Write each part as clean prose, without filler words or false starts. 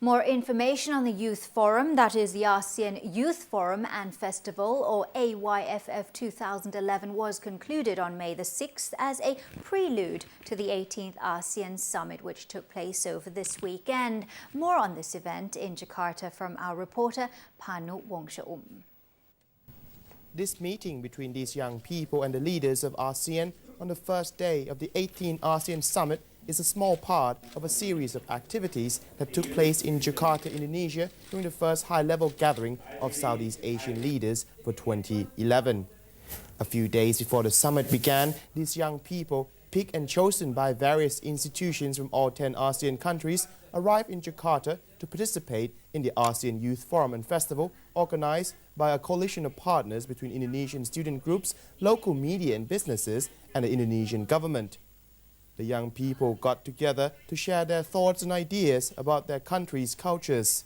More information on the Youth Forum, that is the ASEAN Youth Forum and Festival, or AYFF 2011, was concluded on May the 6th as a prelude to the 18th ASEAN Summit, which took place over this weekend. More on this event in Jakarta from our reporter, Panu, Wongcha-um. This meeting between these young people and the leaders of ASEAN on the first day of the 18th ASEAN Summit is a small part of a series of activities that took place in Jakarta, Indonesia during the first high-level gathering of Southeast Asian leaders for 2011. A few days before the summit began, these young people, picked and chosen by various institutions from all 10 ASEAN countries, arrived in Jakarta to participate in the ASEAN Youth Forum and Festival, organized by a coalition of partners between Indonesian student groups, local media and businesses, and the Indonesian government. The young people got together to share their thoughts and ideas about their country's cultures.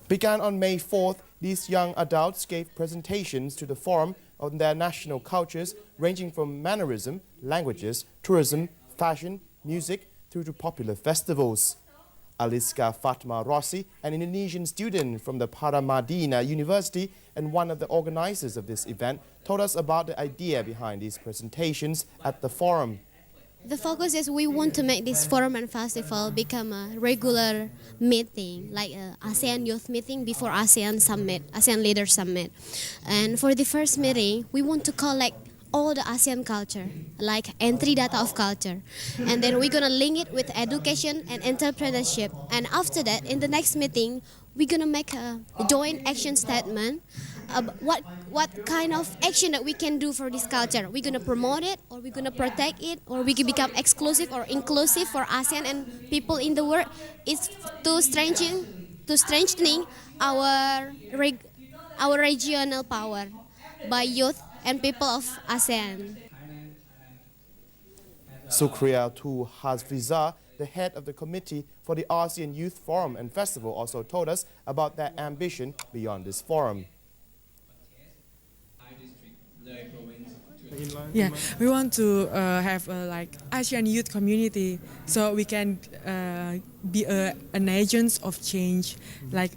Began on May 4th, these young adults gave presentations to the forum on their national cultures, ranging from mannerism, languages, tourism, fashion, music, through to popular festivals. Aliska Fatma Rossi, an Indonesian student from the Paramadina University and one of the organizers of this event, told us about the idea behind these presentations at the forum. The focus is we want to make this forum and festival become a regular meeting, like a ASEAN Youth meeting before ASEAN Summit, ASEAN Leaders Summit. And for the first meeting, we want to collect all the ASEAN culture, like entry data of culture. And then we're gonna link it with education and entrepreneurship. And after that, in the next meeting, we're gonna make a joint action statement about what kind of action that we can do for this culture. We're gonna promote it, or we're gonna protect it, or we can become exclusive or inclusive for ASEAN and people in the world. It's to strengthening our regional power by youth and people of ASEAN. Sukriya Tu Hazviza, the head of the committee for the ASEAN Youth Forum and Festival, also told us about their ambition beyond this forum. Yeah, we want to have a ASEAN youth community, so we can be an agent of change.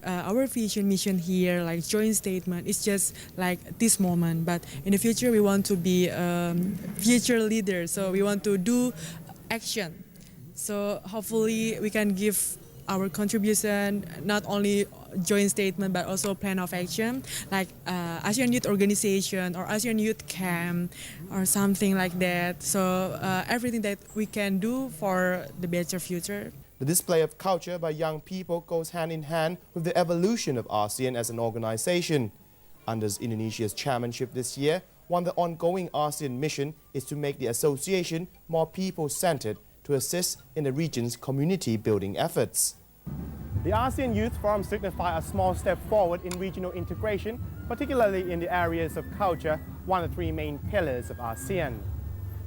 Our vision mission here, like joint statement, it's just like this moment. But in the future, we want to be future leaders. So we want to do action. So hopefully, we can give our contribution, not only joint statement, but also plan of action, like ASEAN Youth Organization or ASEAN Youth Camp or something like that. So everything that we can do for the better future. The display of culture by young people goes hand in hand with the evolution of ASEAN as an organization. Under Indonesia's chairmanship this year, one of the ongoing ASEAN mission is to make the association more people-centered to assist in the region's community-building efforts. The ASEAN Youth Forum signifies a small step forward in regional integration, particularly in the areas of culture, one of the three main pillars of ASEAN.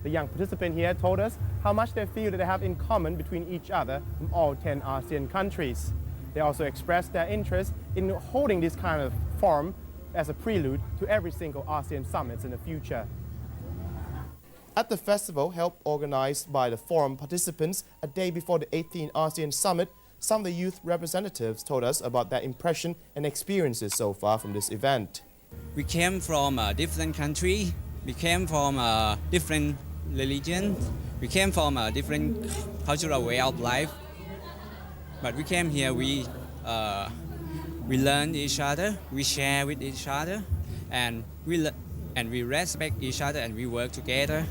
The young participant here told us how much they feel that they have in common between each other from all 10 ASEAN countries. They also expressed their interest in holding this kind of forum as a prelude to every single ASEAN summits in the future. At the festival, held organized by the forum participants a day before the 18th ASEAN Summit, some of the youth representatives told us about their impression and experiences so far from this event. We came from a different country, we came from a different religion, we came from a different cultural way of life. But we came here, we learn each other, we share with each other, and we respect each other and we work together.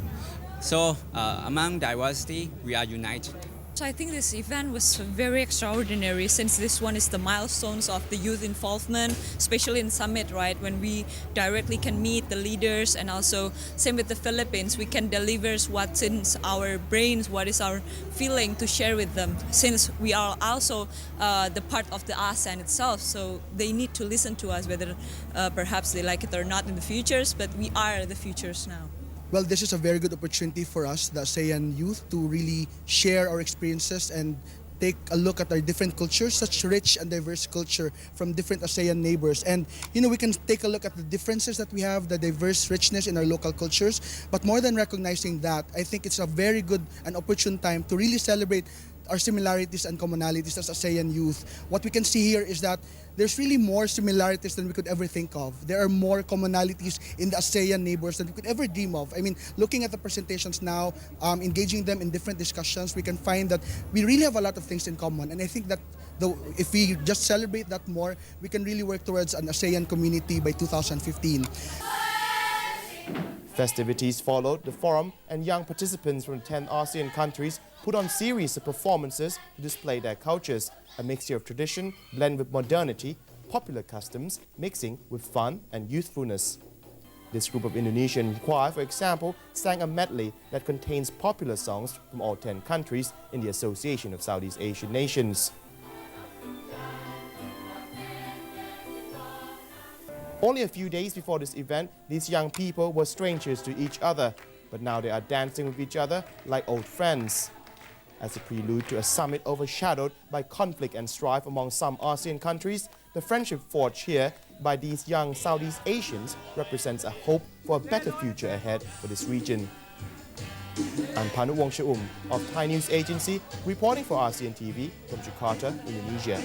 So among diversity, we are united. So I think this event was very extraordinary, since this one is the milestones of the youth involvement, especially in summit, right? When we directly can meet the leaders, and also same with the Philippines, we can deliver what's in our brains, what is our feeling to share with them, since we are also the part of the ASEAN itself. So they need to listen to us, whether perhaps they like it or not in the futures, but we are the futures now. Well, this is a very good opportunity for us, the ASEAN youth, to really share our experiences and take a look at our different cultures, such rich and diverse culture from different ASEAN neighbors. And, we can take a look at the differences that we have, the diverse richness in our local cultures. But more than recognizing that, I think it's a very good and opportune time to really celebrate our similarities and commonalities as ASEAN youth, what we can see here is that there's really more similarities than we could ever think of. There are more commonalities in the ASEAN neighbors than we could ever dream of. I mean, looking at the presentations now, engaging them in different discussions, we can find that we really have a lot of things in common. And I think that if we just celebrate that more, we can really work towards an ASEAN community by 2015. Festivities followed the forum, and young participants from 10 ASEAN countries put on series of performances to display their cultures, a mixture of tradition blended with modernity, popular customs mixing with fun and youthfulness. This group of Indonesian choir, for example, sang a medley that contains popular songs from all 10 countries in the Association of Southeast Asian Nations. Only a few days before this event, these young people were strangers to each other, but now they are dancing with each other like old friends. As a prelude to a summit overshadowed by conflict and strife among some ASEAN countries, the friendship forged here by these young Southeast Asians represents a hope for a better future ahead for this region. I'm Panu Wongcha-um of Thai News Agency, reporting for ASEAN TV from Jakarta, Indonesia.